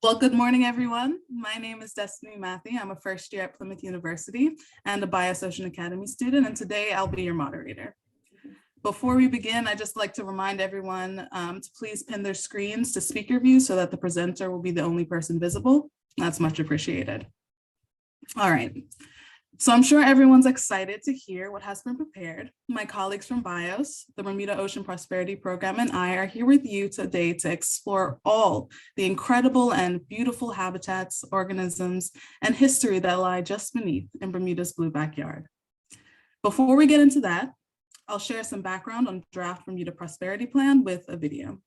Well, good morning, everyone. My name is Destiny Matthew. I'm a first year at Plymouth University and a Bios Ocean Academy student, and today I'll be your moderator. Before we begin, I'd just like to remind everyone to please pin their screens to speaker view so that the presenter will be the only person visible. That's much appreciated. All right. So I'm sure everyone's excited to hear what has been prepared. My colleagues from BIOS, the Bermuda Ocean Prosperity Program, and I are here with you today to explore all the incredible and beautiful habitats, organisms, and history that lie just beneath in Bermuda's blue backyard. Before we get into that, I'll share some background on draft Bermuda Prosperity Plan with a video.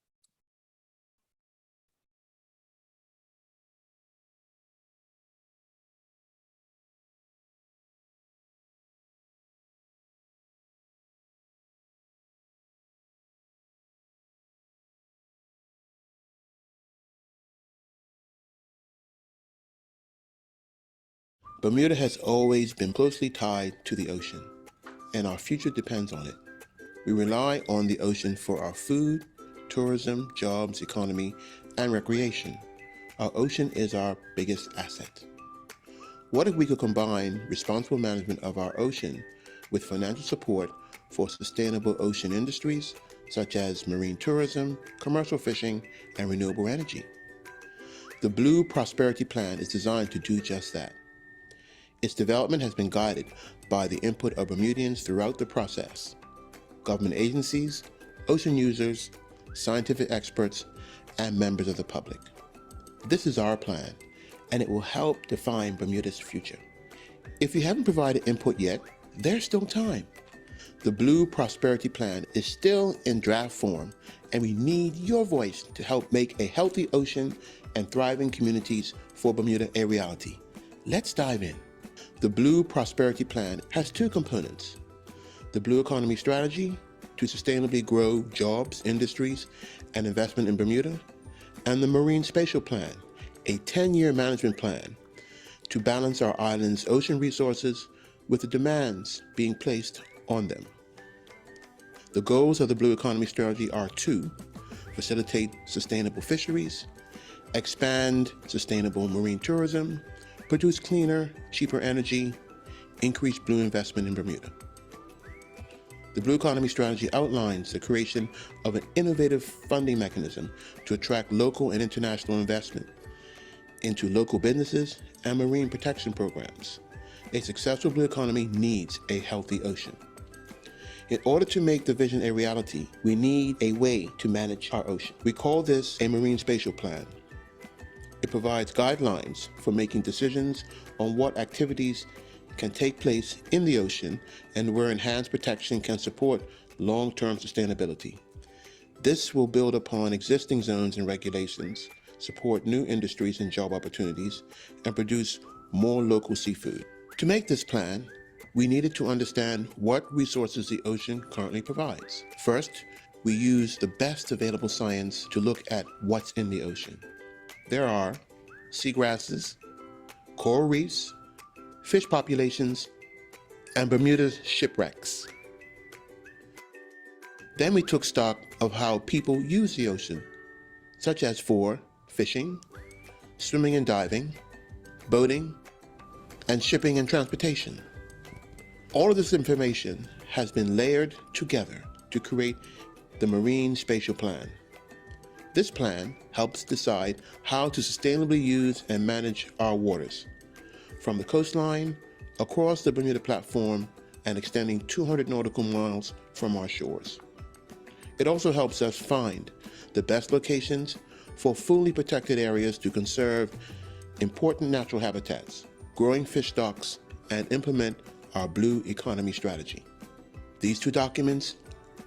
Bermuda has always been closely tied to the ocean, and our future depends on it. We rely on the ocean for our food, tourism, jobs, economy, and recreation. Our ocean is our biggest asset. What if we could combine responsible management of our ocean with financial support for sustainable ocean industries such as marine tourism, commercial fishing, and renewable energy? The Blue Prosperity Plan is designed to do just that. Its development has been guided by the input of Bermudians throughout the process: government agencies, ocean users, scientific experts, and members of the public. This is our plan, and it will help define Bermuda's future. If you haven't provided input yet, there's still time. The Blue Prosperity Plan is still in draft form, and we need your voice to help make a healthy ocean and thriving communities for Bermuda a reality. Let's dive in. The Blue Prosperity Plan has two components: the Blue Economy Strategy to sustainably grow jobs, industries, and investment in Bermuda, and the Marine Spatial Plan, a 10-year management plan to balance our island's ocean resources with the demands being placed on them. The goals of the Blue Economy Strategy are to facilitate sustainable fisheries, expand sustainable marine tourism, produce cleaner, cheaper energy, increase blue investment in Bermuda. The Blue Economy Strategy outlines the creation of an innovative funding mechanism to attract local and international investment into local businesses and marine protection programs. A successful blue economy needs a healthy ocean. In order to make the vision a reality, we need a way to manage our ocean. We call this a Marine Spatial Plan. It provides guidelines for making decisions on what activities can take place in the ocean and where enhanced protection can support long-term sustainability. This will build upon existing zones and regulations, support new industries and job opportunities, and produce more local seafood. To make this plan, we needed to understand what resources the ocean currently provides. First, we used the best available science to look at what's in the ocean. There are seagrasses, coral reefs, fish populations, and Bermuda's shipwrecks. Then we took stock of how people use the ocean, such as for fishing, swimming and diving, boating, and shipping and transportation. All of this information has been layered together to create the Marine Spatial Plan. This plan helps decide how to sustainably use and manage our waters, from the coastline, across the Bermuda platform, and extending 200 nautical miles from our shores. It also helps us find the best locations for fully protected areas to conserve important natural habitats, growing fish stocks, and implement our Blue Economy Strategy. These two documents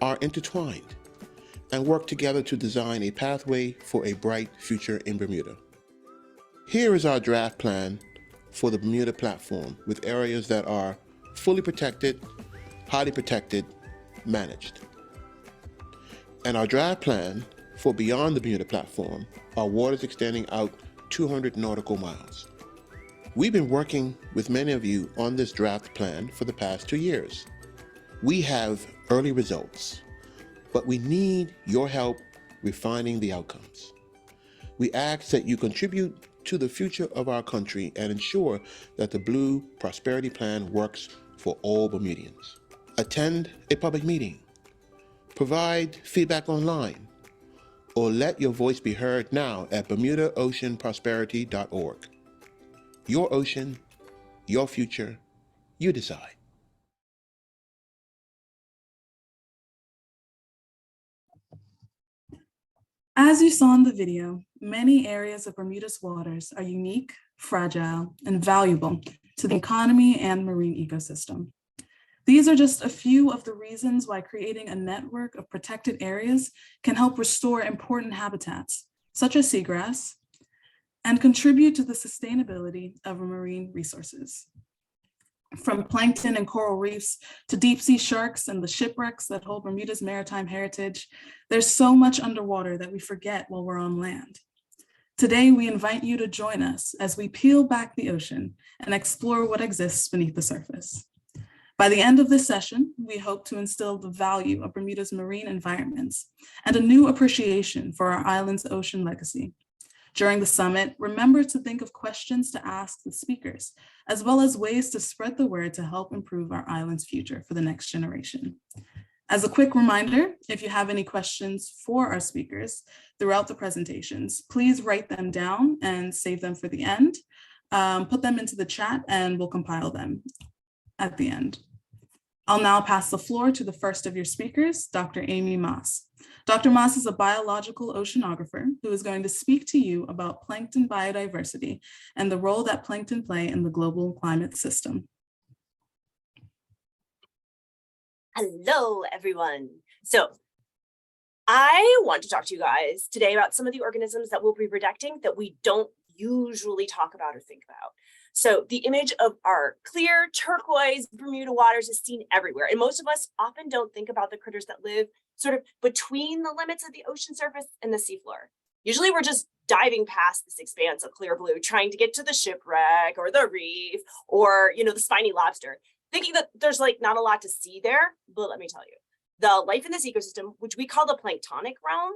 are intertwined and work together to design a pathway for a bright future in Bermuda. Here is our draft plan for the Bermuda platform with areas that are fully protected, highly protected, managed. And our draft plan for beyond the Bermuda platform are waters extending out 200 nautical miles. We've been working with many of you on this draft plan for the past 2 years. We have early results, but we need your help refining the outcomes. We ask that you contribute to the future of our country and ensure that the Blue Prosperity Plan works for all Bermudians. Attend a public meeting, provide feedback online, or let your voice be heard now at BermudaOceanProsperity.org. Your ocean, your future, you decide. As you saw in the video, many areas of Bermuda's waters are unique, fragile, and valuable to the economy and marine ecosystem. These are just a few of the reasons why creating a network of protected areas can help restore important habitats, such as seagrass, and contribute to the sustainability of marine resources. From plankton and coral reefs to deep sea sharks and the shipwrecks that hold Bermuda's maritime heritage, there's so much underwater that we forget while we're on land. Today, we invite you to join us as we peel back the ocean and explore what exists beneath the surface. By the end of this session, we hope to instill the value of Bermuda's marine environments and a new appreciation for our island's ocean legacy. During the summit, remember to think of questions to ask the speakers, as well as ways to spread the word to help improve our island's future for the next generation. As a quick reminder, if you have any questions for our speakers throughout the presentations, please write them down and save them for the end. Put them into the chat and we'll compile them at the end. I'll now pass the floor to the first of your speakers, Dr. Amy Moss. Dr. Moss is a biological oceanographer who is going to speak to you about plankton biodiversity and the role that plankton play in the global climate system. Hello, everyone. So I want to talk to you guys today about some of the organisms that we'll be protecting that we don't usually talk about or think about. So the image of our clear turquoise Bermuda waters is seen everywhere. And most of us often don't think about the critters that live sort of between the limits of the ocean surface and the seafloor. Usually we're just diving past this expanse of clear blue, trying to get to the shipwreck or the reef or, the spiny lobster, thinking that there's like not a lot to see there. But let me tell you, the life in this ecosystem, which we call the planktonic realm,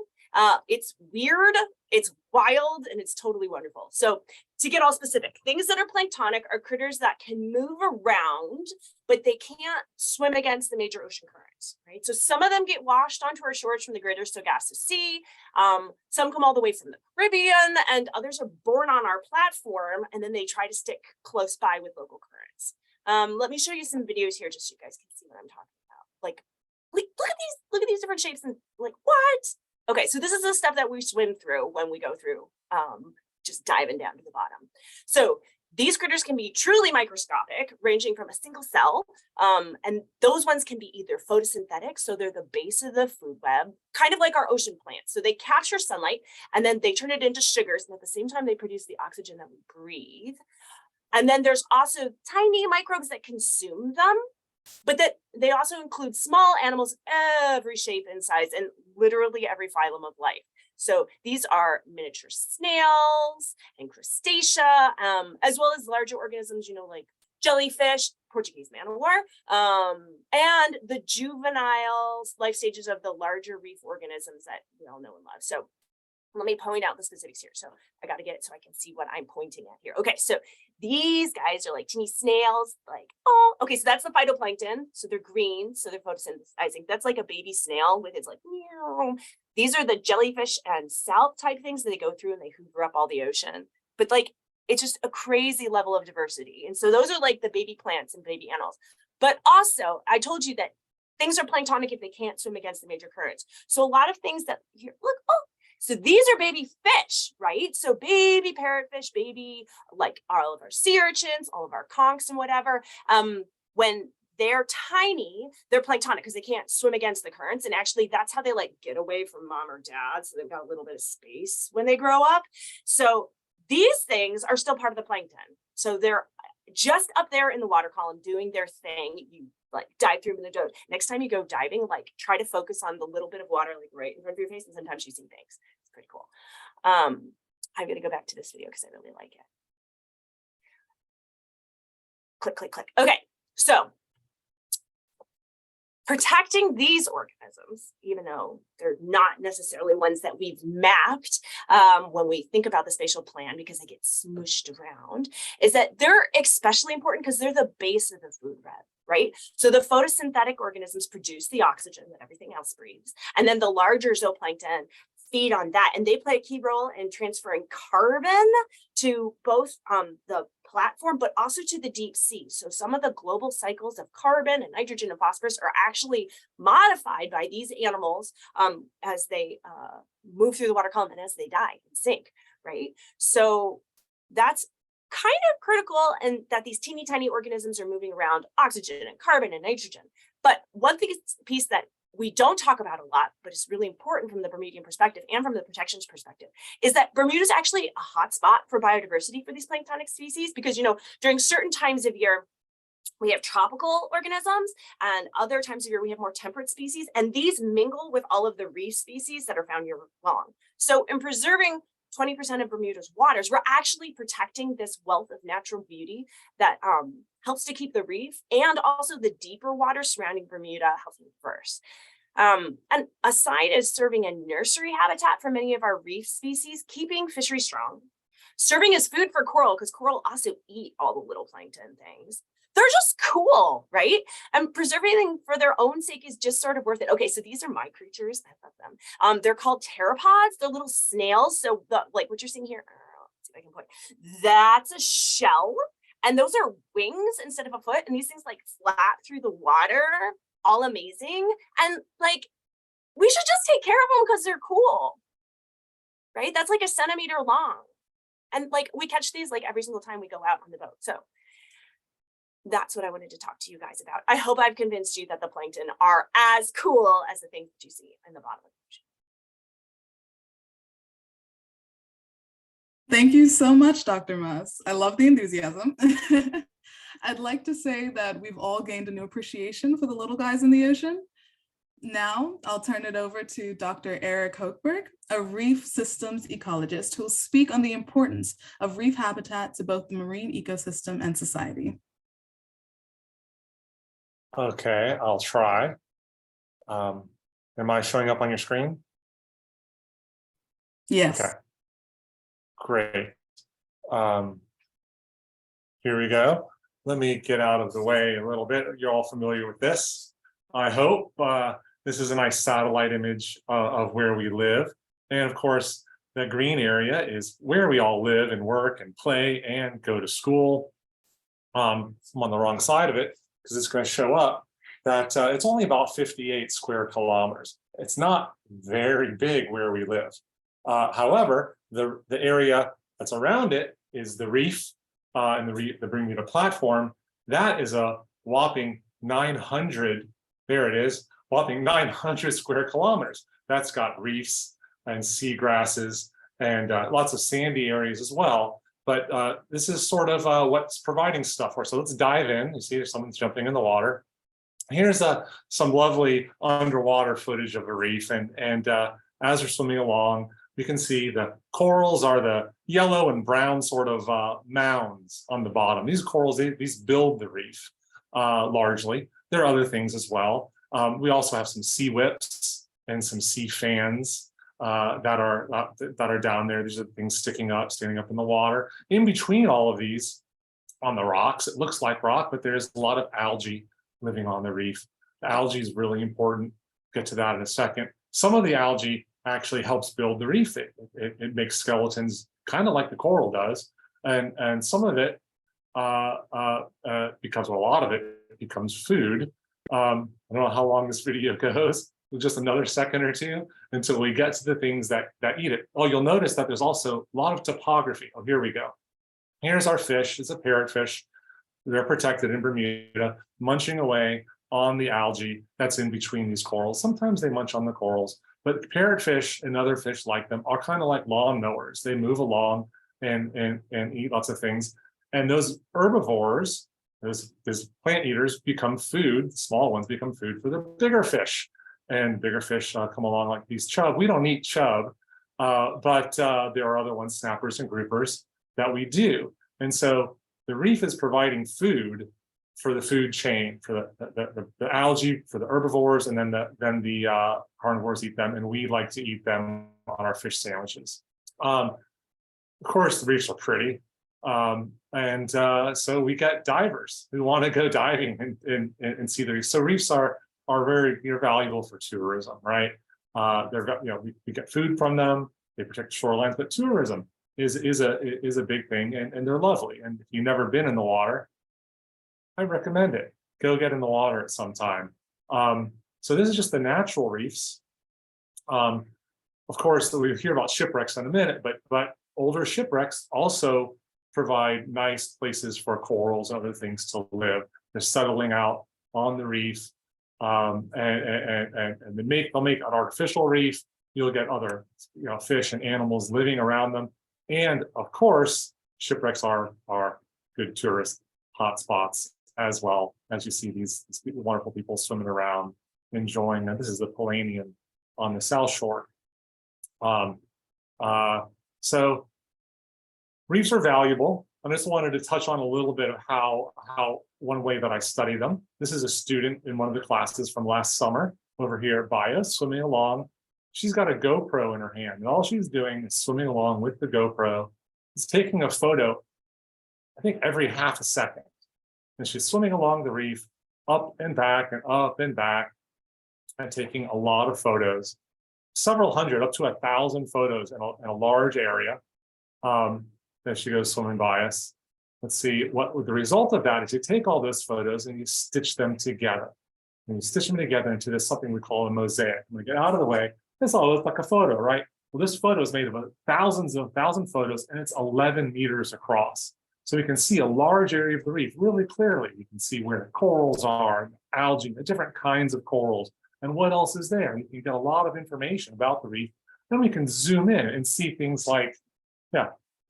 it's weird, it's wild, and it's totally wonderful. So to get all specific, things that are planktonic are critters that can move around, but they can't swim against the major ocean currents, right? So some of them get washed onto our shores from the Greater Sargasso Sea. Some come all the way from the Caribbean, and others are born on our platform, and then they try to stick close by with local currents. Let me show you some videos here just so you guys can see what I'm talking about. Like, look at these different shapes and like, what? Okay, so this is the stuff that we swim through when we go through just diving down to the bottom. So these critters can be truly microscopic, ranging from a single cell, and those ones can be either photosynthetic, so they're the base of the food web, kind of like our ocean plants. So they capture sunlight and then they turn it into sugars, and at the same time they produce the oxygen that we breathe. And then there's also tiny microbes that consume them, but that they also include small animals of every shape and size and literally every phylum of life. So these are miniature snails and crustacea, as well as larger organisms, like jellyfish, Portuguese man-o-war, and the juvenile life stages of the larger reef organisms that we all know and love. So let me point out the specifics here. So I got to get it so I can see what I'm pointing at here. Okay, so these guys are like teeny snails, okay, so that's the phytoplankton. So they're green, so they're photosynthesizing. That's like a baby snail with its meow. These are the jellyfish and salp type things that they go through and they hoover up all the ocean. But it's just a crazy level of diversity. And so those are like the baby plants and baby animals. But also, I told you that things are planktonic if they can't swim against the major currents. So a lot of things that here, look, so these are baby fish, right? So baby parrotfish, all of our sea urchins, all of our conchs and whatever. When they're tiny, they're planktonic because they can't swim against the currents. And actually that's how they get away from mom or dad. So they've got a little bit of space when they grow up. So these things are still part of the plankton. So they're just up there in the water column doing their thing. You dive through them in the dough. Next time you go diving, try to focus on the little bit of water right in front of your face, and sometimes you see things. It's pretty cool. I'm going to go back to this video because I really like it. Click, click, click. Okay, so protecting these organisms, even though they're not necessarily ones that we've mapped when we think about the spatial plan because they get smooshed around, is that they're especially important because they're the base of the food web, right? So the photosynthetic organisms produce the oxygen that everything else breathes. And then the larger zooplankton feed on that. And they play a key role in transferring carbon to both the platform, but also to the deep sea. So some of the global cycles of carbon and nitrogen and phosphorus are actually modified by these animals as they move through the water column and as they die and sink, right? So that's kind of critical, and that these teeny tiny organisms are moving around oxygen and carbon and nitrogen. But one thing piece that we don't talk about a lot, but it's really important from the Bermudian perspective and from the protections perspective, is that Bermuda is actually a hotspot for biodiversity for these planktonic species, because, you know, during certain times of year, we have tropical organisms, and other times of year we have more temperate species, and these mingle with all of the reef species that are found year long. So in preserving 20% of Bermuda's waters, we're actually protecting this wealth of natural beauty that helps to keep the reef and also the deeper waters surrounding Bermuda healthy and diverse. And aside as serving a nursery habitat for many of our reef species, keeping fisheries strong, serving as food for coral, because coral also eat all the little plankton things. They're just cool, right? And preserving them for their own sake is just sort of worth it. Okay, so these are my creatures. I love them. They're called pteropods. They're little snails. So like what you're seeing here, let's see if I can point. That's a shell. And those are wings instead of a foot. And these things like flap through the water, all amazing. And like, we should just take care of them because they're cool, right? That's like a centimeter long. And like, we catch these like every single time we go out on the boat. So that's what I wanted to talk to you guys about. I hope I've convinced you that the plankton are as cool as the things that you see in the bottom of the ocean. Thank you so much, Dr. Muss. I love the enthusiasm. I'd like to say that we've all gained a new appreciation for the little guys in the ocean. Now I'll turn it over to Dr. Eric Hochberg, a reef systems ecologist who will speak on the importance of reef habitat to both the marine ecosystem and society. Okay, I'll try. Am I showing up on your screen? Yes. Okay, great. Here we go. Let me get out of the way a little bit. You're all familiar with this, I hope. This is a nice satellite image of where we live. And of course, the green area is where we all live and work and play and go to school. I'm on the wrong side of it because it's going to show up that it's only about 58 square kilometers. It's not very big where we live. However, the area that's around it is the reef and the Bermuda platform. That is a whopping 900, there it is, whopping 900 square kilometers. That's got reefs and seagrasses and lots of sandy areas as well. But this is sort of what's providing stuff for us. So let's dive in. You see someone's jumping in the water. Here's some lovely underwater footage of a reef. And as we're swimming along, you can see the corals are the yellow and brown sort of mounds on the bottom. These corals, these build the reef largely. There are other things as well. We also have some sea whips and some sea fans that are down there. These are things standing up in the water. In between all of these, on the rocks, it looks like rock, but there's a lot of algae living on the reef. The algae is really important. Get to that in a second. Some of the algae actually helps build the reef. It makes skeletons kind of like the coral does, and some of it because a lot of it becomes food. I don't know how long this video goes, just another second or two until we get to the things that eat it. Oh, you'll notice that there's also a lot of topography. Oh, here we go. Here's our fish. It's a parrotfish. They're protected in Bermuda, munching away on the algae that's in between these corals. Sometimes they munch on the corals, but parrotfish and other fish like them are kind of like lawnmowers. They move along and eat lots of things. And those herbivores, those plant eaters, become food. The small ones become food for the bigger fish. And bigger fish come along like these chub. We don't eat chub, but there are other ones, snappers and groupers, that we do. And so the reef is providing food for the food chain, for the algae, for the herbivores, and then the carnivores eat them, and we like to eat them on our fish sandwiches. Of course, the reefs are pretty. So we get divers who want to go diving and see the reefs. So reefs are very valuable for tourism, right? We get food from them. They protect shorelines, but tourism is a big thing, and they're lovely. And if you've never been in the water, I recommend it. Go get in the water at some time. So this is just the natural reefs. Of course, we'll hear about shipwrecks in a minute, but older shipwrecks also provide nice places for corals and other things to live. They're settling out on the reef, and they'll make an artificial reef. You'll get other fish and animals living around them, and of course, shipwrecks are good tourist hotspots as well. As you see these wonderful people swimming around, enjoying them. This is the Palladium on the South Shore. So reefs are valuable. I just wanted to touch on a little bit of how one way that I study them. This is a student in one of the classes from last summer over here at BIOS, swimming along. She's got a GoPro in her hand, and all she's doing is swimming along with the GoPro. It's taking a photo, I think, every half a second. And she's swimming along the reef, up and back and up and back, and taking a lot of photos, several hundred, up to 1,000 photos in a large area. That she goes swimming by us. Let's see what the result of that is. You take all those photos and you stitch them together. And you stitch them together into this something we call a mosaic. When we get out of the way, this all looks like a photo, right? Well, this photo is made of thousands of photos, and it's 11 meters across. So we can see a large area of the reef really clearly. You can see where the corals are, algae, the different kinds of corals, and what else is there. You can get a lot of information about the reef. Then we can zoom in and see things like,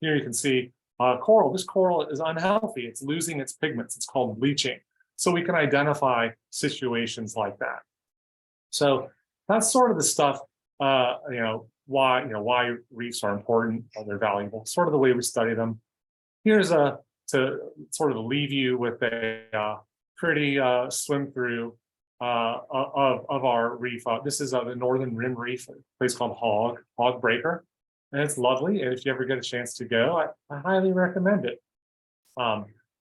here you can see coral. This coral is unhealthy. It's losing its pigments. It's called bleaching. So we can identify situations like that. So that's sort of the stuff, why reefs are important, why they're valuable, sort of the way we study them. Here's to sort of leave you with a pretty swim through of our reef. This is the Northern Rim Reef, a place called Hog Breaker. And it's lovely. And if you ever get a chance to go, I highly recommend it.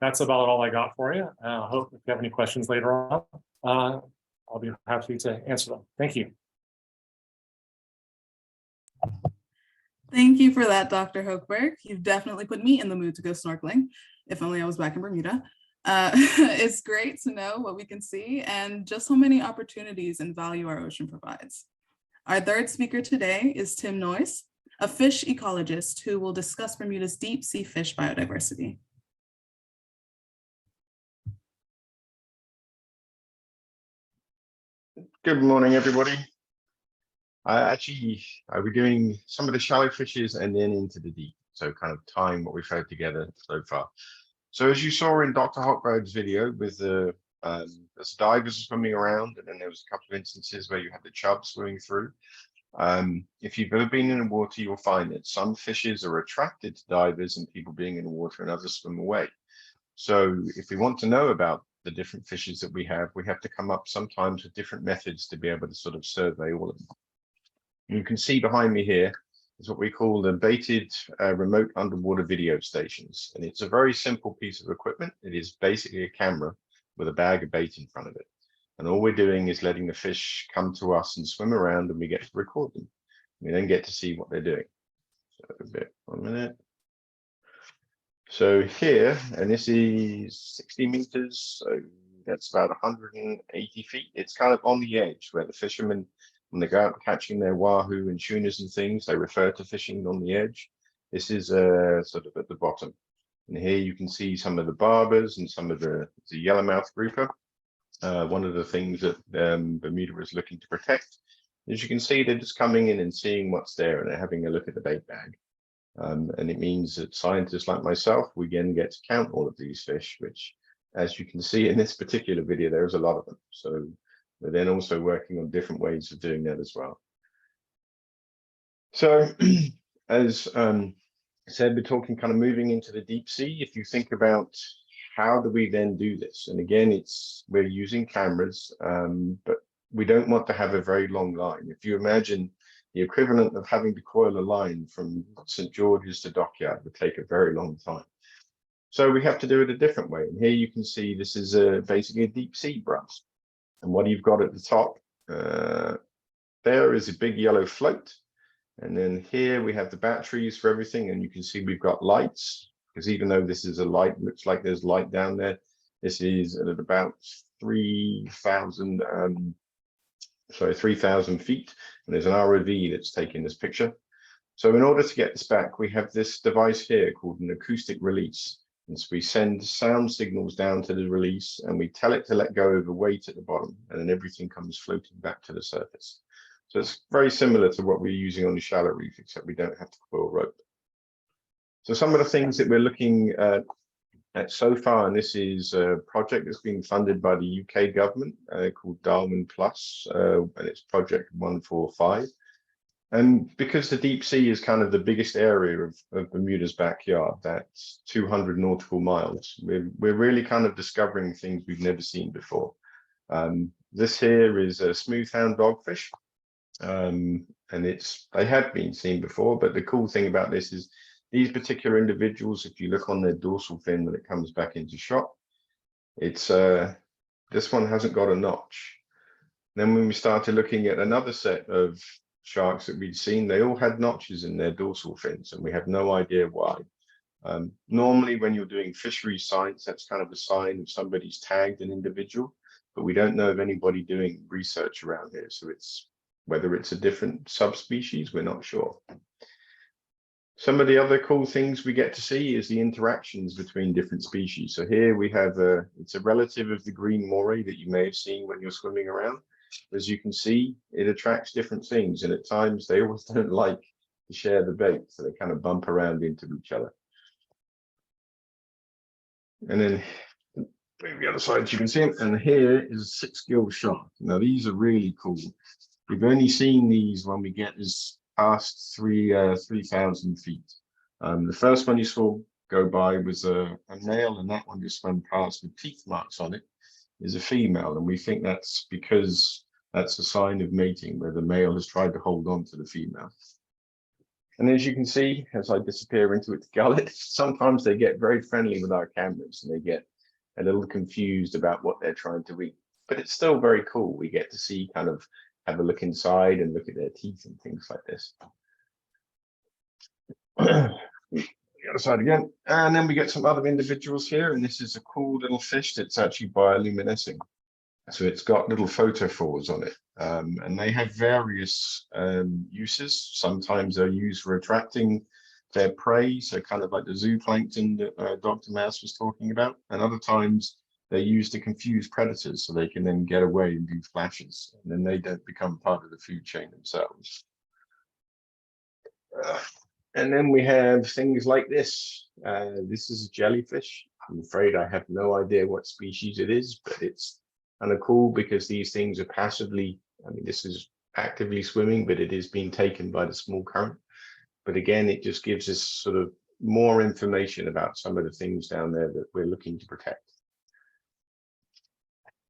That's about all I got for you. I hope if you have any questions later on, I'll be happy to answer them. Thank you. Thank you for that, Dr. Hochberg. You've definitely put me in the mood to go snorkeling. If only I was back in Bermuda. It's great to know what we can see and just how many opportunities and value our ocean provides. Our third speaker today is Tim Noyes, a fish ecologist who will discuss Bermuda's deep sea fish biodiversity. Good morning, everybody. I'll be doing some of the shallow fishes and then into the deep. So kind of tying what we've heard together so far. So as you saw in Dr. Hochberg's video with the divers swimming around, and then there was a couple of instances where you had the chub swimming through. If you've ever been in the water, you'll find that some fishes are attracted to divers and people being in the water, and others swim away. So if we want to know about the different fishes that we have to come up sometimes with different methods to be able to sort of survey all of them. You can see behind me here is what we call the baited remote underwater video stations. And it's a very simple piece of equipment. It is basically a camera with a bag of bait in front of it. And all we're doing is letting the fish come to us and swim around, and we get to record them. We then get to see what they're doing. So 1 minute. So here, and this is 60 meters, so that's about 180 feet. It's kind of on the edge where the fishermen, when they go out catching their wahoo and tunas and things, they refer to fishing on the edge. This is sort of at the bottom. And here you can see some of the barbers and some of the yellowmouth grouper. One of the things that Bermuda is looking to protect. As you can see, they're just coming in and seeing what's there, and they're having a look at the bait bag. And it means that scientists like myself, we again get to count all of these fish, which, as you can see in this particular video, there's a lot of them. So we're then also working on different ways of doing that as well. So as I said, we're talking kind of moving into the deep sea. If you think about how do we then do this? And again, we're using cameras, but we don't want to have a very long line. If you imagine the equivalent of having to coil a line from St. George's to Dockyard would take a very long time. So we have to do it a different way. And here you can see this is basically a deep sea brush. And what you've got at the top there is a big yellow float. And then here we have the batteries for everything. And you can see we've got lights, because even though this is a light, looks like there's light down there. This is at about 3,000 feet. And there's an ROV that's taking this picture. So in order to get this back, we have this device here called an acoustic release. And so we send sound signals down to the release and we tell it to let go of a weight at the bottom, and then everything comes floating back to the surface. So it's very similar to what we're using on the shallow reef, except we don't have to coil rope. So some of the things that we're looking at so far, and this is a project that's being funded by the UK government called Darwin Plus, and it's project 145. And because the deep sea is kind of the biggest area of Bermuda's backyard, that's 200 nautical miles, we're really kind of discovering things we've never seen before. This here is a smooth-hound dogfish, and they have been seen before, but the cool thing about this is these particular individuals, if you look on their dorsal fin when it comes back into shot, it's this one hasn't got a notch. Then when we started looking at another set of sharks that we'd seen, they all had notches in their dorsal fins, and we have no idea why. Normally when you're doing fisheries science, that's kind of a sign of somebody's tagged an individual, but we don't know of anybody doing research around here. So it's whether it's a different subspecies, we're not sure. Some of the other cool things we get to see is the interactions between different species. So here we have it's a relative of the green moray that you may have seen when you're swimming around. As you can see, it attracts different things, and at times they always don't like to share the bait, so they kind of bump around into each other. And then maybe the other side you can see them, and here is a 6-gill shark. Now these are really cool. We've only seen these when we get as past 3,000 feet. The first one you saw go by was a male, and that one just went past with teeth marks on it is a female, and we think that's because that's a sign of mating, where the male has tried to hold on to the female. And as you can see, as I disappear into its gullet, sometimes they get very friendly with our cameras and they get a little confused about what they're trying to eat, but it's still very cool. We get to see, kind of have a look inside and look at their teeth and things like this. The other side again, and then we get some other individuals here, and this is a cool little fish that's actually bioluminescing. So it's got little photophores on it, and they have various uses. Sometimes they're used for attracting their prey, so kind of like the zooplankton that Dr. Mouse was talking about, and other times they're used to confuse predators, so they can then get away and do flashes, and then they don't become part of the food chain themselves. And then we have things like this. This is a jellyfish. I'm afraid I have no idea what species it is, but it's kind of cool because these things are passively, I mean, this is actively swimming, but it is being taken by the small current. But again, it just gives us sort of more information about some of the things down there that we're looking to protect.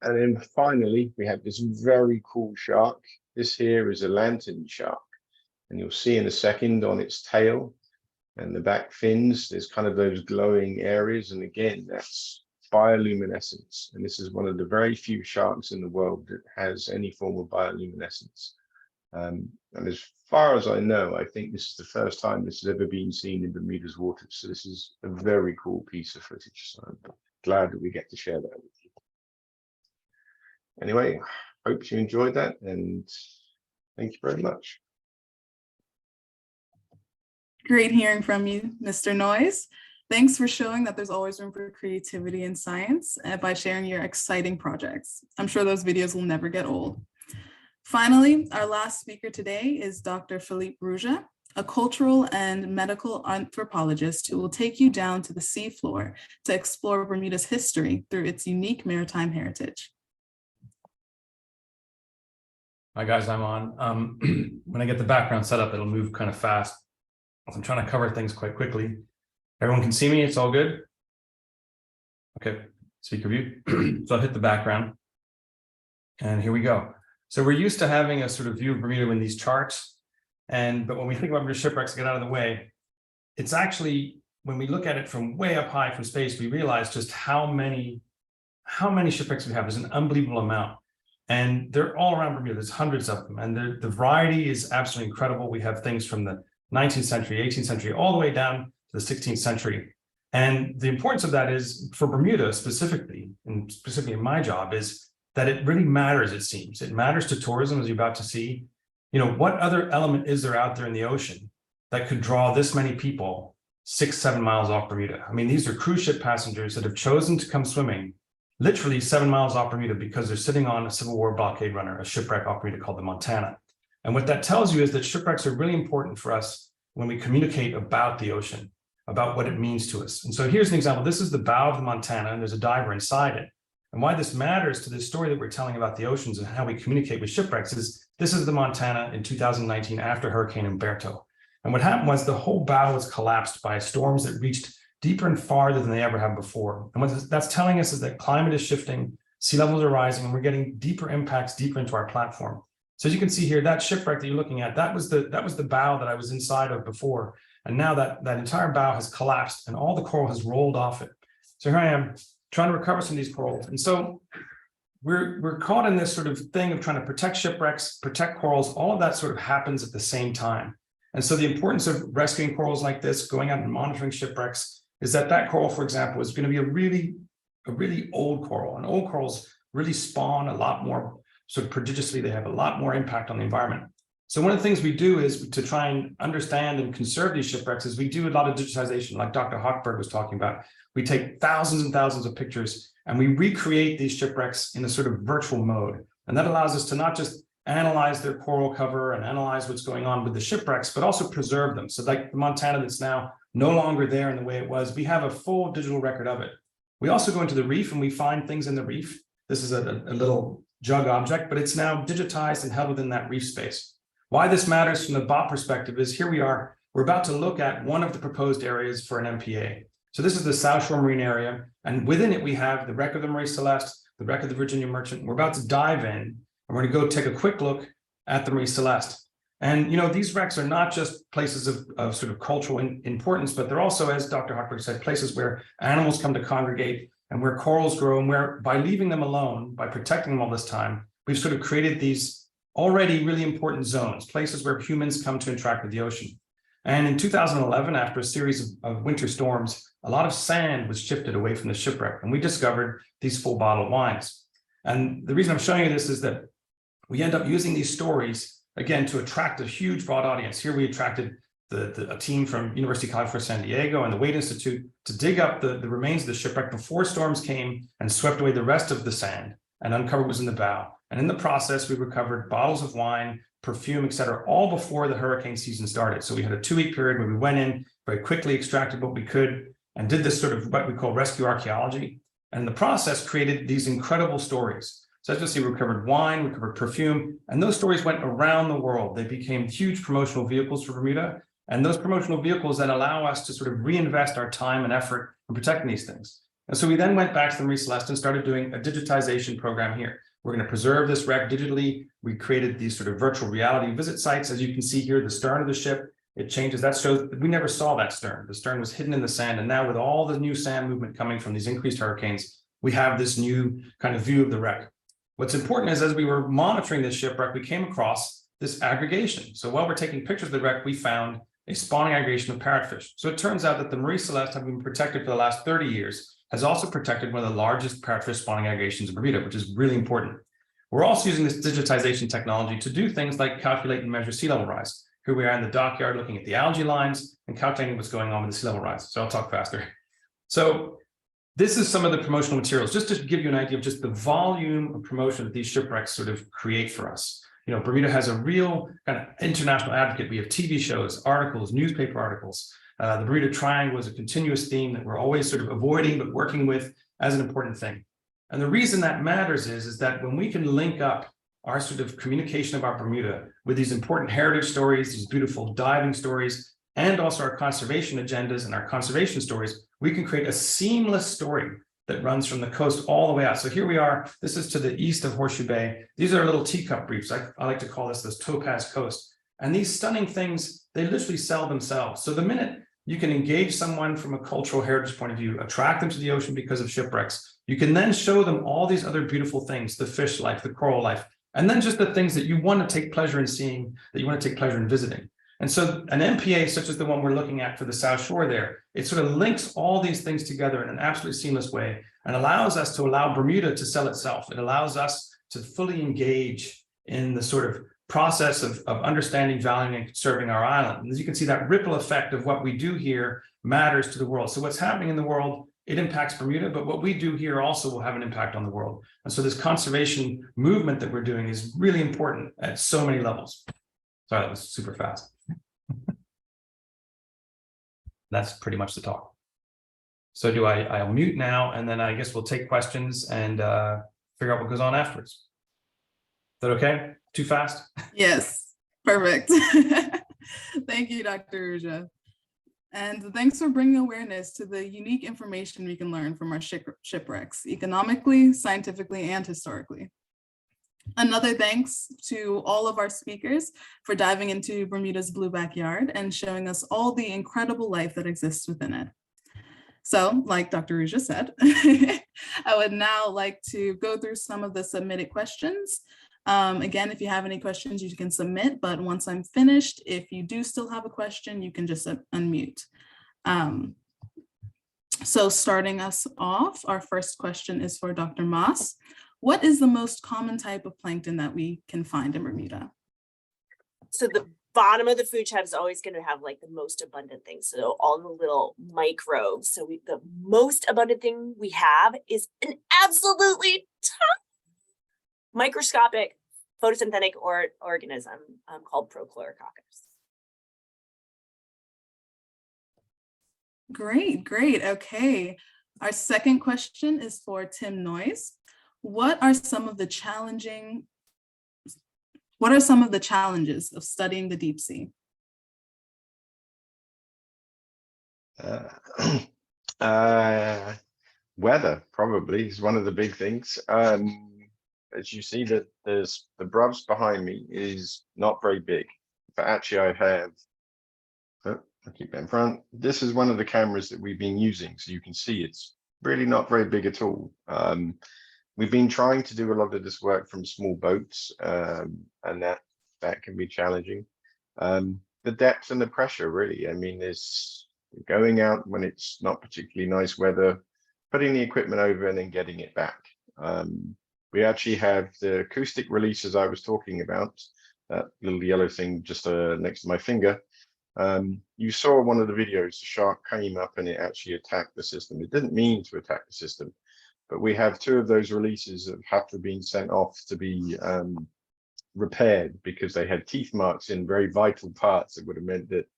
And then finally, we have this very cool shark. This here is a lantern shark. And you'll see in a second on its tail and the back fins, there's kind of those glowing areas. And again, that's bioluminescence. And this is one of the very few sharks in the world that has any form of bioluminescence. And as far as I know, I think this is the first time this has ever been seen in Bermuda's waters. So this is a very cool piece of footage. So I'm glad that we get to share that with you. Anyway, hope you enjoyed that, and thank you very much. Great hearing from you, Mr. Noyes. Thanks for showing that there's always room for creativity in science by sharing your exciting projects. I'm sure those videos will never get old. Finally, our last speaker today is Dr. Philippe Rouget, a cultural and medical anthropologist who will take you down to the seafloor to explore Bermuda's history through its unique maritime heritage. Hi guys, I'm on. When I get the background set up, it'll move kind of fast. I'm trying to cover things quite quickly. Everyone can see me, it's all good? Okay, speaker view. So I'll hit the background. And here we go. So we're used to having a sort of view of Bermuda in these charts. But when we think about Bermuda shipwrecks, get out of the way, it's actually, when we look at it from way up high from space, we realize just how many shipwrecks we have. There's an unbelievable amount. And they're all around Bermuda. There's hundreds of them. And the variety is absolutely incredible. We have things from the 19th century, 18th century, all the way down to the 16th century. And the importance of that is for Bermuda specifically, and specifically in my job, is that it really matters, it seems. It matters to tourism, as you're about to see. You know, what other element is there out there in the ocean that could draw this many people 6-7 miles off Bermuda? I mean, these are cruise ship passengers that have chosen to come swimming literally 7 miles off Bermuda because they're sitting on a Civil War blockade runner, a shipwreck off Bermuda called the Montana. And what that tells you is that shipwrecks are really important for us when we communicate about the ocean, about what it means to us. And so here's an example. This is the bow of the Montana, and there's a diver inside it. And why this matters to this story that we're telling about the oceans and how we communicate with shipwrecks is this is the Montana in 2019 after Hurricane Umberto. And what happened was the whole bow was collapsed by storms that reached deeper and farther than they ever have before. And what that's telling us is that climate is shifting, sea levels are rising, and we're getting deeper impacts deeper into our platform. So as you can see here, that shipwreck that you're looking at, that was the bow that I was inside of before. And now that entire bow has collapsed and all the coral has rolled off it. So here I am trying to recover some of these corals. And so we're caught in this sort of thing of trying to protect shipwrecks, protect corals. All of that sort of happens at the same time. And so the importance of rescuing corals like this, going out and monitoring shipwrecks, is that coral, for example, is going to be a really old coral. And old corals really spawn a lot more, sort of prodigiously, they have a lot more impact on the environment. So one of the things we do is to try and understand and conserve these shipwrecks is we do a lot of digitization, like Dr. Hochberg was talking about. We take thousands and thousands of pictures and we recreate these shipwrecks in a sort of virtual mode. And that allows us to not just analyze their coral cover and analyze what's going on with the shipwrecks, but also preserve them. So like the Montana that's now no longer there in the way it was, we have a full digital record of it. We also go into the reef and we find things in the reef. This is a little jug object, but it's now digitized and held within that reef space. Why this matters from the BOPP perspective is here we are, we're about to look at one of the proposed areas for an MPA. So this is the South Shore Marine Area, and within it we have the wreck of the Marie Celeste, the wreck of the Virginia Merchant. We're about to dive in, and we're going to go take a quick look at the Marie Celeste. And you know, these wrecks are not just places of sort of cultural importance, but they're also, as Dr. Hochberg said, places where animals come to congregate and where corals grow, and where by leaving them alone, by protecting them all this time, we've sort of created these already really important zones, places where humans come to interact with the ocean. And in 2011, after a series of winter storms, a lot of sand was shifted away from the shipwreck, and we discovered these full bottled wines. And the reason I'm showing you this is that we end up using these stories, again, to attract a huge broad audience. Here we attracted a team from University College for San Diego and the Wade Institute to dig up the remains of the shipwreck before storms came and swept away the rest of the sand and uncovered what was in the bow. And in the process, we recovered bottles of wine, perfume, et cetera, all before the hurricane season started. So we had a 2-week period where we went in, very quickly extracted what we could, and did this sort of what we call rescue archaeology. And in the process, created these incredible stories. So as you see, we recovered wine, we recovered perfume, and those stories went around the world. They became huge promotional vehicles for Bermuda. And those promotional vehicles then allow us to sort of reinvest our time and effort in protecting these things. And so we then went back to the Marie Celeste and started doing a digitization program here. We're going to preserve this wreck digitally. We created these sort of virtual reality visit sites. As you can see here, the stern of the ship, it changes. That shows we never saw that stern. The stern was hidden in the sand. And now with all the new sand movement coming from these increased hurricanes, we have this new kind of view of the wreck. What's important is as we were monitoring this shipwreck, we came across this aggregation. So while we're taking pictures of the wreck, we found a spawning aggregation of parrotfish. So it turns out that the Marie Celeste, having been protected for the last 30 years, has also protected one of the largest parrotfish spawning aggregations in Bermuda, which is really important. We're also using this digitization technology to do things like calculate and measure sea level rise. Here we are in the dockyard looking at the algae lines and calculating what's going on with the sea level rise. So I'll talk faster. So this is some of the promotional materials, just to give you an idea of just the volume of promotion that these shipwrecks sort of create for us. You know, Bermuda has a real kind of international advocate. We have TV shows, articles, newspaper articles. The Bermuda Triangle is a continuous theme that we're always sort of avoiding, but working with as an important thing. And the reason that matters is that when we can link up our sort of communication about Bermuda with these important heritage stories, these beautiful diving stories, and also our conservation agendas and our conservation stories, we can create a seamless story that runs from the coast all the way out. So here we are. This is to the east of Horseshoe Bay. These are little teacup reefs. I like to call this topaz coast. And these stunning things, they literally sell themselves. So the minute you can engage someone from a cultural heritage point of view, attract them to the ocean because of shipwrecks, you can then show them all these other beautiful things, the fish life, the coral life, and then just the things that you want to take pleasure in seeing, that you want to take pleasure in visiting. And so an MPA such as the one we're looking at for the South Shore there, it sort of links all these things together in an absolutely seamless way and allows us to allow Bermuda to sell itself. It allows us to fully engage in the sort of process of understanding, valuing, and conserving our island. And as you can see, that ripple effect of what we do here matters to the world. So what's happening in the world, it impacts Bermuda, but what we do here also will have an impact on the world. And so this conservation movement that we're doing is really important at so many levels. Sorry, that was super fast. That's pretty much the talk. So I'll mute now, and then I guess we'll take questions and figure out what goes on afterwards. Is that okay? Too fast? Yes, perfect. Thank you, Dr. Ruja. And thanks for bringing awareness to the unique information we can learn from our shipwrecks, economically, scientifically, and historically. Another thanks to all of our speakers for diving into Bermuda's blue backyard and showing us all the incredible life that exists within it. So, like Dr. Ruja said, I would now like to go through some of the submitted questions. Again, if you have any questions, you can submit, but once I'm finished, if you do still have a question, you can just unmute. So starting us off, our first question is for Dr. Moss. What is the most common type of plankton that we can find in Bermuda? So the bottom of the food chain is always going to have like the most abundant things. So all the little microbes. So the most abundant thing we have is an absolutely microscopic photosynthetic organism called Prochlorococcus. Great. Okay. Our second question is for Tim Noyes. What are some of the challenges of studying the deep sea? Weather probably is one of the big things. As you see that there's the brubs behind me is not very big, but actually I have, I'll keep it in front. This is one of the cameras that we've been using. So you can see it's really not very big at all. We've been trying to do a lot of this work from small boats, and that can be challenging. The depth and the pressure, really. I mean, there's going out when it's not particularly nice weather, putting the equipment over and then getting it back. We actually have the acoustic releases I was talking about, that little yellow thing just next to my finger. You saw one of the videos, the shark came up and it actually attacked the system. It didn't mean to attack the system. But we have two of those releases that have to have been sent off to be repaired because they had teeth marks in very vital parts that would have meant that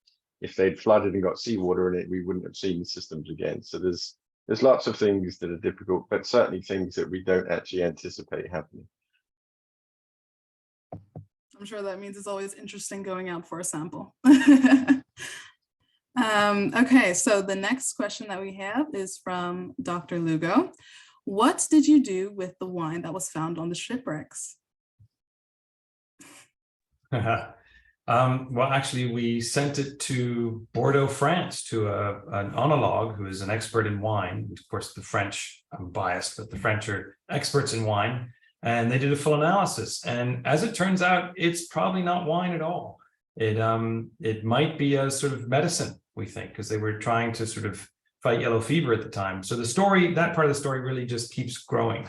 if they'd flooded and got seawater in it, we wouldn't have seen the systems again. So there's lots of things that are difficult, but certainly things that we don't actually anticipate happening. I'm sure that means it's always interesting going out for a sample. Okay, so the next question that we have is from Dr. Lugo. What did you do with the wine that was found on the shipwrecks? Well, actually, we sent it to Bordeaux, France, to an oenologue who is an expert in wine. Of course, the French, I'm biased, but the French are experts in wine. And they did a full analysis. And as it turns out, it's probably not wine at all. It might be a sort of medicine, we think, because they were trying to sort of fight yellow fever at the time. So the story, that part of the story really just keeps growing.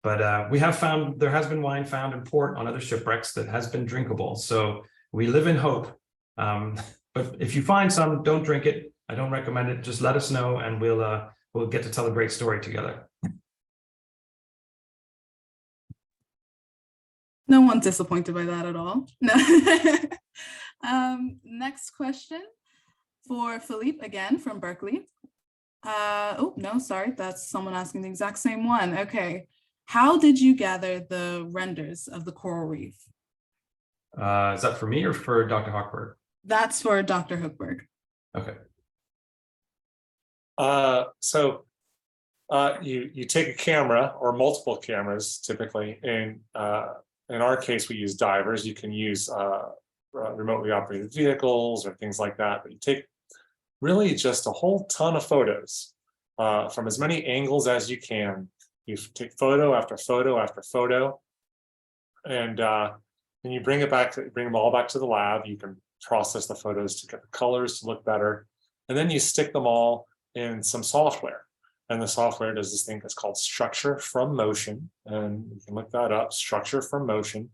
But we have found, there has been wine found in port on other shipwrecks that has been drinkable. So we live in hope. But if you find some, don't drink it. I don't recommend it. Just let us know and we'll get to tell a great story together. No one's disappointed by that at all. No. Next question for Philippe again from Berkeley. Oh, no, sorry, that's someone asking the exact same one. Okay. How did you gather the renders of the coral reef? Is that for me or for Dr. Hochberg? That's for Dr. Hochberg. Okay. So You take a camera or multiple cameras typically, and in our case we use divers. You can use remotely operated vehicles or things like that, but you take really just a whole ton of photos from as many angles as you can. You take photo after photo after photo, and then you bring them all back to the lab. You can process the photos to get the colors to look better, and then you stick them all in some software. And the software does this thing that's called structure from motion, and you can look that up, structure from motion.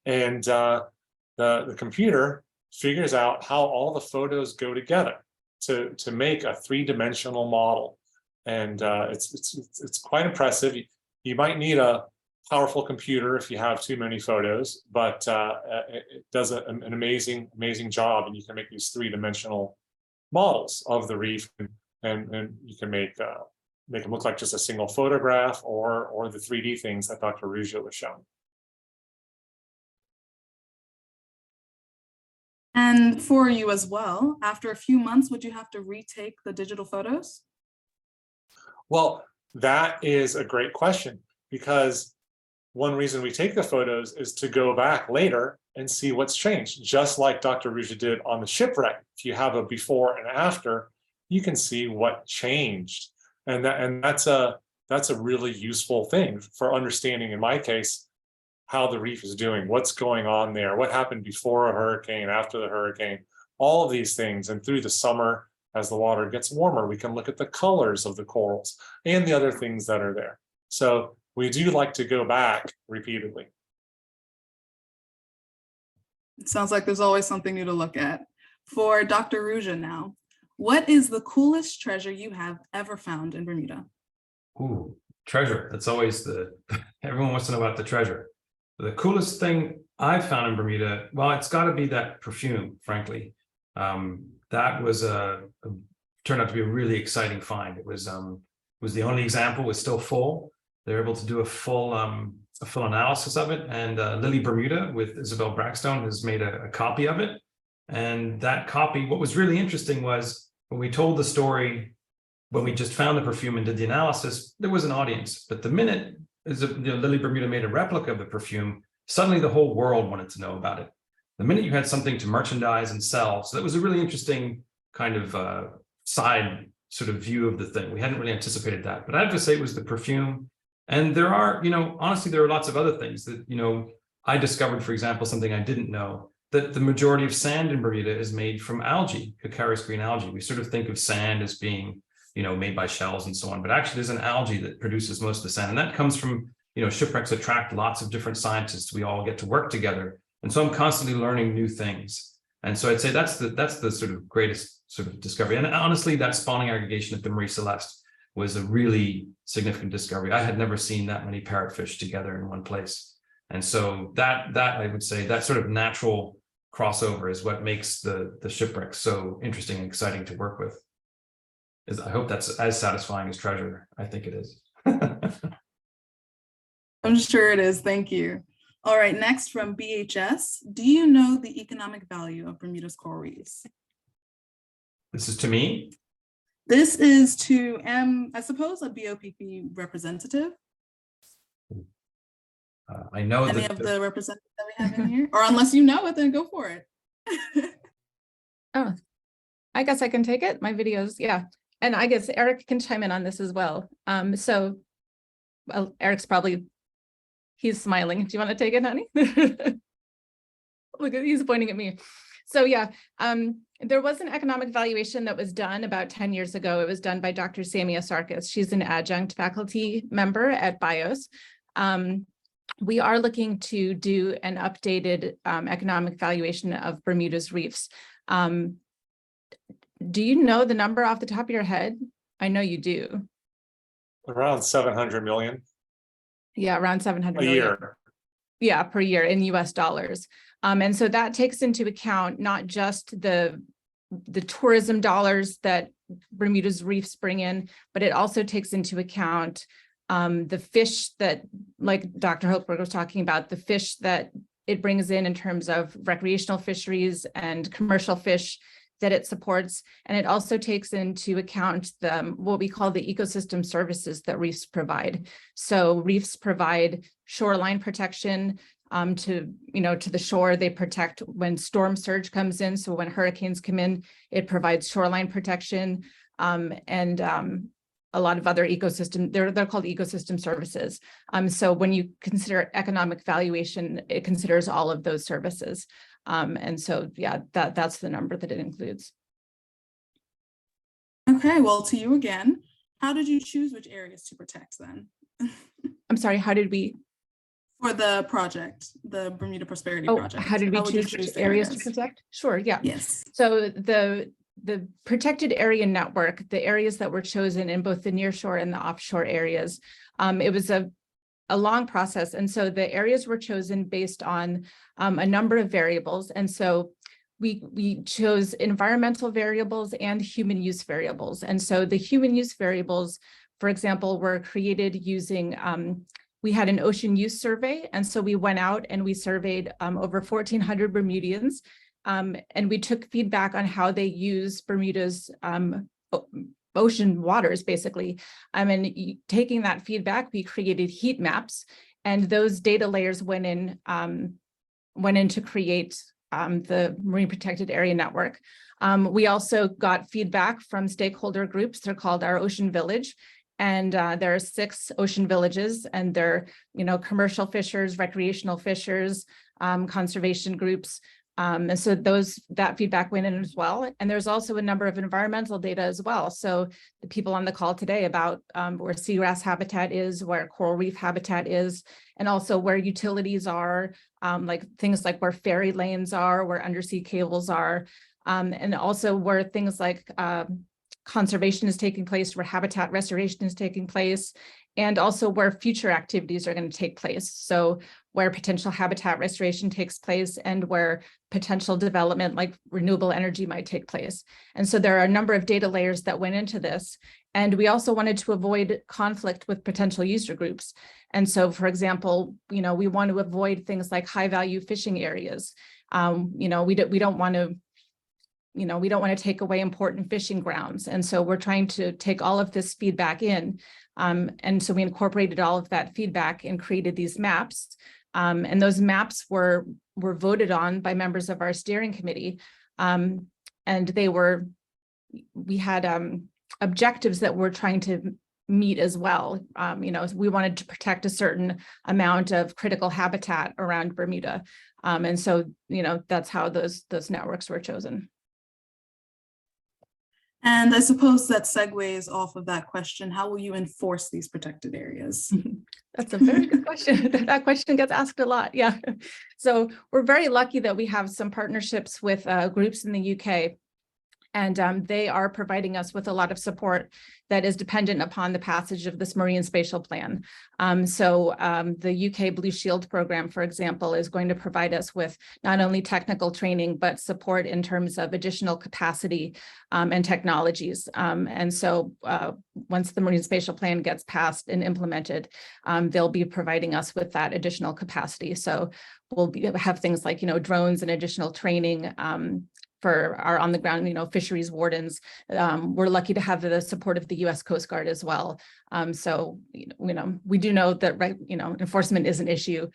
And the computer figures out how all the photos go together to make a three-dimensional model. And it's quite impressive. You might need a powerful computer if you have too many photos, but it does an amazing job, and you can make these three-dimensional models of the reef, and you can make them look like just a single photograph or the 3D things that Dr. Ruja was showing. And for you as well, after a few months, would you have to retake the digital photos? Well, that is a great question, because one reason we take the photos is to go back later and see what's changed, just like Dr. Ruja did on the shipwreck. If you have a before and after, you can see what changed. And that's a really useful thing for understanding, in my case, how the reef is doing, what's going on there, what happened before a hurricane, after the hurricane, all of these things. And through the summer, as the water gets warmer, we can look at the colors of the corals and the other things that are there. So we do like to go back repeatedly. It sounds like there's always something new to look at. For Dr. Ruja now, what is the coolest treasure you have ever found in Bermuda? Ooh, treasure. That's always everyone wants to know about the treasure. The coolest thing I've found in Bermuda, well, it's got to be that perfume, frankly. That was turned out to be a really exciting find. It was the only example, was still full. They were able to do a full analysis of it, and Lily Bermuda with Isabel Brackstone has made a copy of it. And that copy, what was really interesting was when we told the story, when we just found the perfume and did the analysis, there was an audience. But the minute Lily Bermuda made a replica of the perfume, suddenly the whole world wanted to know about it. The minute you had something to merchandise and sell. So that was a really interesting kind of side sort of view of the thing. We hadn't really anticipated that. But I have to say it was the perfume. And there are, honestly, there are lots of other things that, I discovered, for example, something I didn't know, that the majority of sand in Bermuda is made from algae, calcareous green algae. We sort of think of sand as being, made by shells and so on, but actually there's an algae that produces most of the sand. And that comes from, shipwrecks attract lots of different scientists. We all get to work together. And so I'm constantly learning new things. And so I'd say that's the sort of greatest sort of discovery. And honestly, that spawning aggregation at the Marie Celeste was a really significant discovery. I had never seen that many parrotfish together in one place. And so that I would say that sort of natural crossover is what makes the shipwreck so interesting and exciting to work with. I hope that's as satisfying as treasure. I think it is. I'm sure it is. Thank you. All right, next from BHS. Do you know the economic value of Bermuda's coral reefs? This is to me? This is to, I suppose, a BOPP representative. I know any of the representatives that we have in here, or unless you know it, then go for it. Oh, I guess I can take it. My videos, yeah. And I guess Eric can chime in on this as well. Well, Eric's he's smiling. Do you want to take it, honey? Look, he's pointing at me. So yeah, there was an economic valuation that was done about 10 years ago. It was done by Dr. Samia Sarkis. She's an adjunct faculty member at BIOS. We are looking to do an updated economic valuation of Bermuda's reefs. Do you know the number off the top of your head? I know you do. Around 700 million. Yeah, around 700 million. Year. Yeah, per year in US dollars. And so that takes into account not just the tourism dollars that Bermuda's reefs bring in, but it also takes into account the fish that, like Dr. Hochberg was talking about, the fish that it brings in terms of recreational fisheries and commercial fish, that it supports. And it also takes into account what we call the ecosystem services that reefs provide. So reefs provide shoreline protection to the shore. They protect when storm surge comes in. So when hurricanes come in, it provides shoreline protection and a lot of other ecosystem, they're called ecosystem services. So when you consider economic valuation, it considers all of those services. And so, yeah, that's the number that it includes. Okay, well, to you again, how did you choose which areas to protect then? I'm sorry, how did we? For the project, the Bermuda Prosperity Oh, Project. how did we would you choose the areas to protect? Sure, yeah. Yes. So the protected area network, the areas that were chosen in both the nearshore and the offshore areas, it was a long process. And so the areas were chosen based on a number of variables. And so we chose environmental variables and human use variables. And so the human use variables, for example, were created using we had an ocean use survey. And so we went out and we surveyed over 1,400 Bermudians. And we took feedback on how they use Bermuda's ocean waters, basically. And taking that feedback, we created heat maps, and those data layers went in to create the Marine Protected Area Network. We also got feedback from stakeholder groups. They're called our Ocean Village. And there are 6 ocean villages, and they're, commercial fishers, recreational fishers, conservation groups. And so that feedback went in as well. And there's also a number of environmental data as well. So the people on the call today about where seagrass habitat is, where coral reef habitat is, and also where utilities are, like things like where ferry lanes are, where undersea cables are, and also where things like conservation is taking place, where habitat restoration is taking place, and also where future activities are going to take place. So where potential habitat restoration takes place and where potential development like renewable energy might take place. And so there are a number of data layers that went into this. And we also wanted to avoid conflict with potential user groups. And so, for example, we want to avoid things like high value fishing areas. We don't want to we don't want to take away important fishing grounds. And so we're trying to take all of this feedback in. And so we incorporated all of that feedback and created these maps. And those maps were voted on by members of our steering committee. And we had objectives that we're trying to meet as well. We wanted to protect a certain amount of critical habitat around Bermuda. And so, that's how those networks were chosen. And I suppose that segues off of that question, how will you enforce these protected areas? That's a very good question. That question gets asked a lot. Yeah. So we're very lucky that we have some partnerships with groups in the UK. And they are providing us with a lot of support that is dependent upon the passage of this Marine Spatial Plan. So the UK Blue Shield program, for example, is going to provide us with not only technical training, but support in terms of additional capacity and technologies. And so once the Marine Spatial Plan gets passed and implemented, they'll be providing us with that additional capacity. So we'll have things like, drones and additional training for our on the ground, fisheries wardens. We're lucky to have the support of the U.S. Coast Guard as well. So, we do know that, right, enforcement is an issue.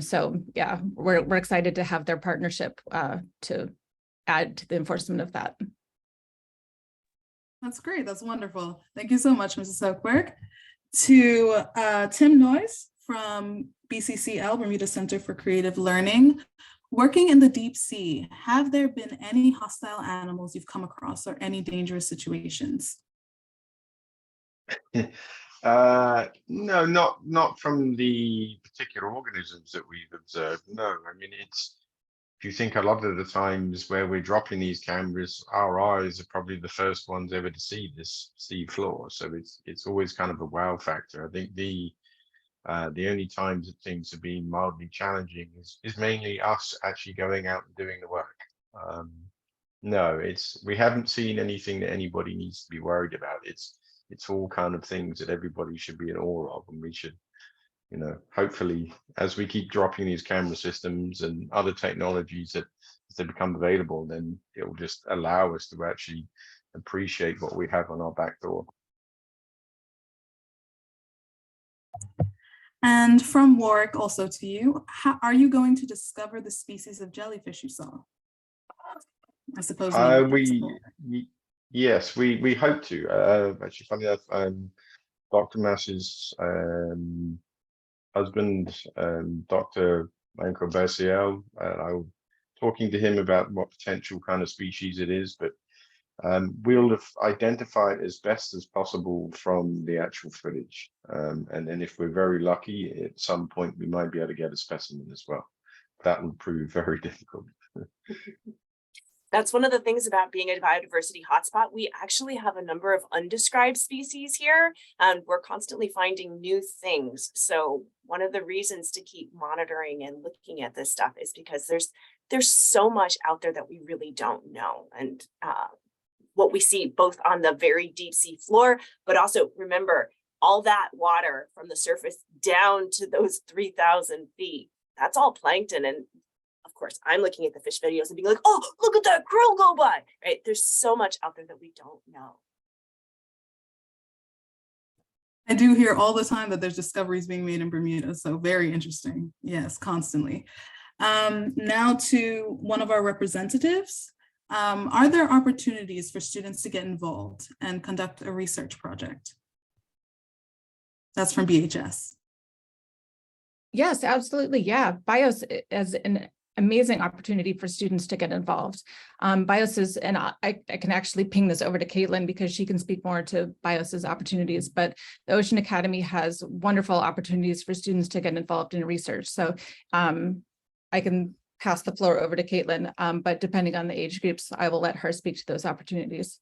So yeah, we're excited to have their partnership to add to the enforcement of that. That's great. That's wonderful. Thank you so much, Mrs. Soekberg. To Tim Noyes from BCCL, Bermuda Center for Creative Learning. Working in the deep sea, have there been any hostile animals you've come across or any dangerous situations? No, not from the particular organisms that we've observed. No, I mean, if you think a lot of the times where we're dropping these cameras, our eyes are probably the first ones ever to see this sea floor. So it's always kind of a wow factor. I think the only times that things have been mildly challenging is mainly us actually going out and doing the work. No, we haven't seen anything that anybody needs to be worried about. It's all kind of things that everybody should be in awe of, and we should you know, hopefully as we keep dropping these camera systems and other technologies that as they become available, then it will just allow us to actually appreciate what we have on our back door. And from Warwick also to you, how are you going to discover the species of jellyfish you saw? I suppose. Yes, we hope to. Actually, funny enough, Dr. Mass's husband, Dr. Manco Berciel, I was talking to him about what potential kind of species it is, but we'll have identified as best as possible from the actual footage. And then if we're very lucky, at some point we might be able to get a specimen as well. That would prove very difficult. That's one of the things about being a biodiversity hotspot. We actually have a number of undescribed species here, and we're constantly finding new things. So one of the reasons to keep monitoring and looking at this stuff is because there's so much out there that we really don't know. And what we see both on the very deep sea floor, but also remember all that water from the surface down to those 3,000 feet, that's all plankton. And of course, I'm looking at the fish videos and being like, oh, look at that krill go by, right? There's so much out there that we don't know. I do hear all the time that there's discoveries being made in Bermuda, so very interesting. Yes, constantly. Now to one of our representatives. Are there opportunities for students to get involved and conduct a research project? That's from BHS. Yes, absolutely. Yeah, BIOS is an amazing opportunity for students to get involved. BIOS is, and I can actually ping this over to Caitlin because she can speak more to BIOS's opportunities, but the Ocean Academy has wonderful opportunities for students to get involved in research. So I can pass the floor over to Caitlin, but depending on the age groups, I will let her speak to those opportunities.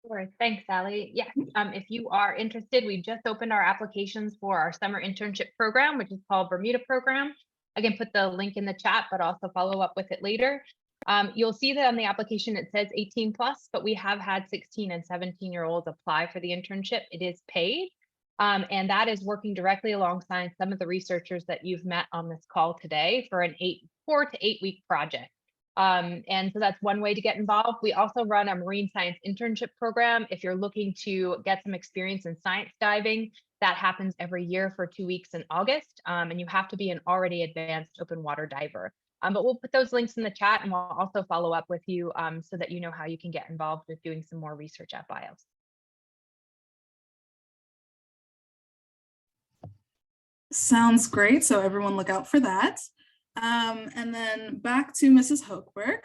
Sure. Thanks, Sally. Yes, if you are interested, we just opened our applications for our summer internship program, which is called Bermuda program. I can put the link in the chat, but also follow up with it later. You'll see that on the application, it says 18 plus, but we have had 16 and 17-year-olds apply for the internship. It is paid. And that is working directly alongside some of the researchers that you've met on this call today for an 4 to 8 week project. And so that's one way to get involved. We also run a marine science internship program. If you're looking to get some experience in science diving, that happens every year for 2 weeks in August. And you have to be an already advanced open water diver. But we'll put those links in the chat, and we'll also follow up with you so that you know how you can get involved with doing some more research at BIOS. Sounds great. So everyone look out for that. And then back to Mrs. Hochberg.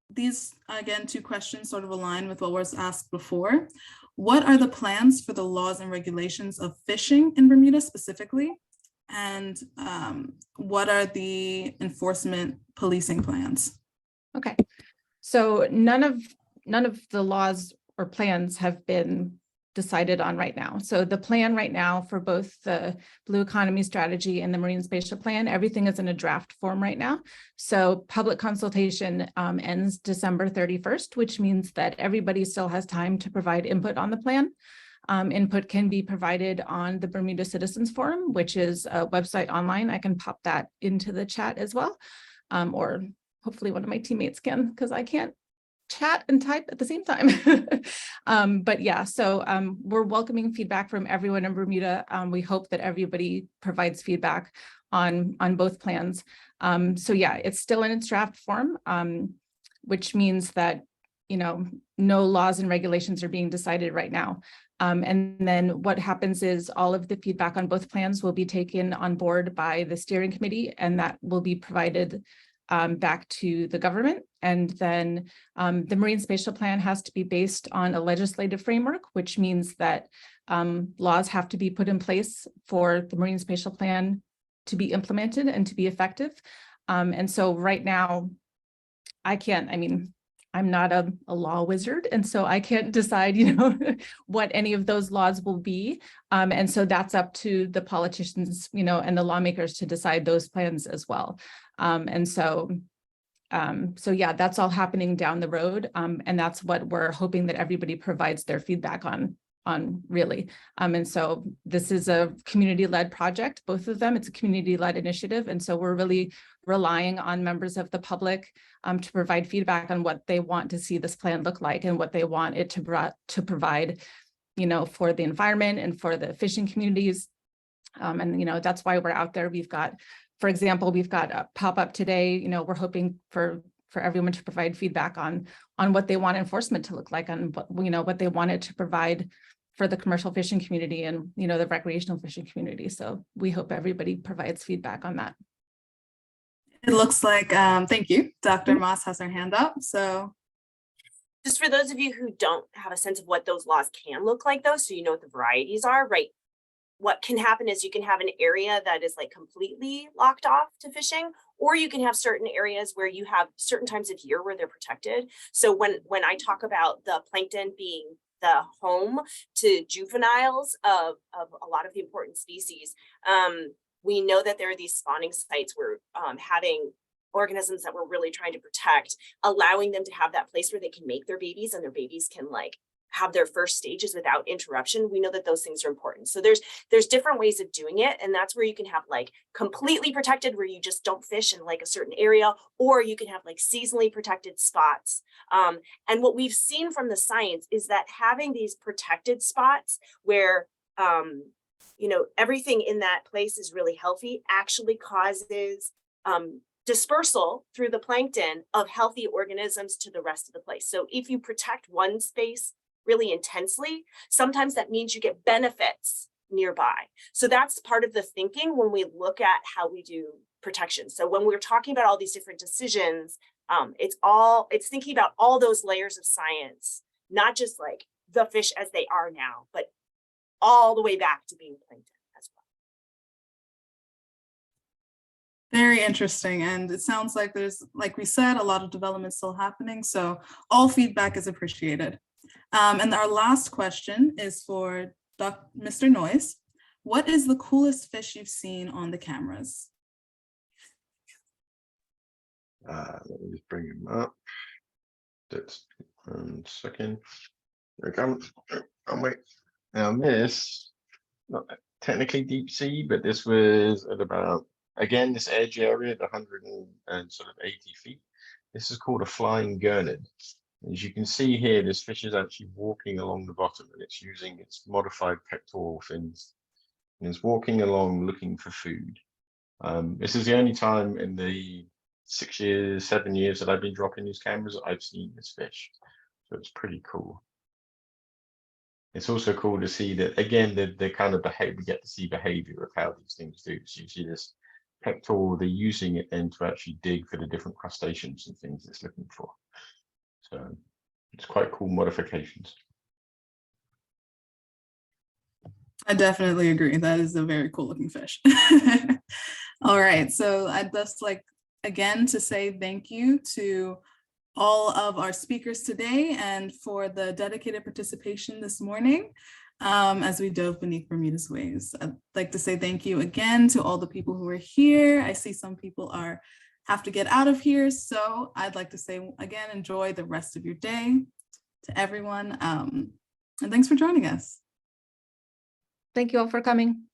These, again, 2 questions sort of align with what was asked before. What are the plans for the laws and regulations of fishing in Bermuda specifically? And what are the enforcement policing plans? Okay, so none of the laws or plans have been decided on right now. So the plan right now for both the Blue Economy Strategy and the Marine Spatial Plan, everything is in a draft form right now. So public consultation ends December 31st, which means that everybody still has time to provide input on the plan. Input can be provided on the Bermuda Citizens Forum, which is a website online. I can pop that into the chat as well. Or hopefully one of my teammates can, because I can't chat and type at the same time. But yeah, so we're welcoming feedback from everyone in Bermuda. We hope that everybody provides feedback on both plans. So yeah, it's still in its draft form, which means that, you know, no laws and regulations are being decided right now. And then what happens is all of the feedback on both plans will be taken on board by the steering committee, and that will be provided back to the government. And then the Marine Spatial Plan has to be based on a legislative framework, which means that laws have to be put in place for the Marine Spatial Plan to be implemented and to be effective. And so right now, I'm not a law wizard, and so I can't decide, you know, what any of those laws will be. And so that's up to the politicians, you know, and the lawmakers to decide those plans as well. So yeah, that's all happening down the road. And that's what we're hoping that everybody provides their feedback on on really. And so this is a community-led project, both of them. It's a community-led initiative. And so we're really relying on members of the public to provide feedback on what they want to see this plan look like and what they want it to provide, you know, for the environment and for the fishing communities. And, you know, that's why we're out there. We've got, for example, we've got a pop-up today. You know, we're hoping for everyone to provide feedback on what they want enforcement to look like, and what, you know, what they wanted to provide for the commercial fishing community and, you know, the recreational fishing community. So we hope everybody provides feedback on that. It looks like, thank you. Dr. Moss has her hand up. So Just for those of you who don't have a sense of what those laws can look like though, so you know what the varieties are, right? What can happen is you can have an area that is like completely locked off to fishing, or you can have certain areas where you have certain times of year where they're protected. So when I talk about the plankton being the home to juveniles of a lot of the important species, we know that there are these spawning sites where having organisms that we're really trying to protect, allowing them to have that place where they can make their babies and their babies can like have their first stages without interruption. We know that those things are important. So there's different ways of doing it. And that's where you can have like completely protected where you just don't fish in like a certain area, or you can have like seasonally protected spots. And what we've seen from the science is that having these protected spots where, you know, everything in that place is really healthy actually causes dispersal through the plankton of healthy organisms to the rest of the place. So if you protect one space really intensely, sometimes that means you get benefits nearby. So that's part of the thinking when we look at how we do protection. So when we're talking about all these different decisions, it's thinking about all those layers of science, not just like the fish as they are now, but all the way back to being plankton as well. very interesting. And it sounds like there's, like we said, a lot of development still happening. So all feedback is appreciated. And our last question is for Mr. Noyes. What is the coolest fish you've seen on the cameras? Let me just bring him up. That's 1 second. There we go. Oh, wait. Now this, not technically deep sea, but this was at about, again, this edge area at 180 feet. This is called a flying gurnard. As you can see here, this fish is actually walking along the bottom, and it's using its modified pectoral fins, and it's walking along looking for food. This is the only time in the 6 years, 7 years that I've been dropping these cameras I've seen this fish. So it's pretty cool. It's also cool to see that, again, the kind of behavior, we get to see behavior of how these things do. So you see this pectoral, they're using it then to actually dig for the different crustaceans and things it's looking for. So it's quite cool modifications. I definitely agree. That is a very cool looking fish. All right. So I'd just like, again, to say thank you to all of our speakers today and for the dedicated participation this morning as we dove beneath Bermuda's waves. I'd like to say thank you again to all the people who are here. I see some people have to get out of here. So I'd like to say again, enjoy the rest of your day to everyone. And thanks for joining us. Thank you all for coming.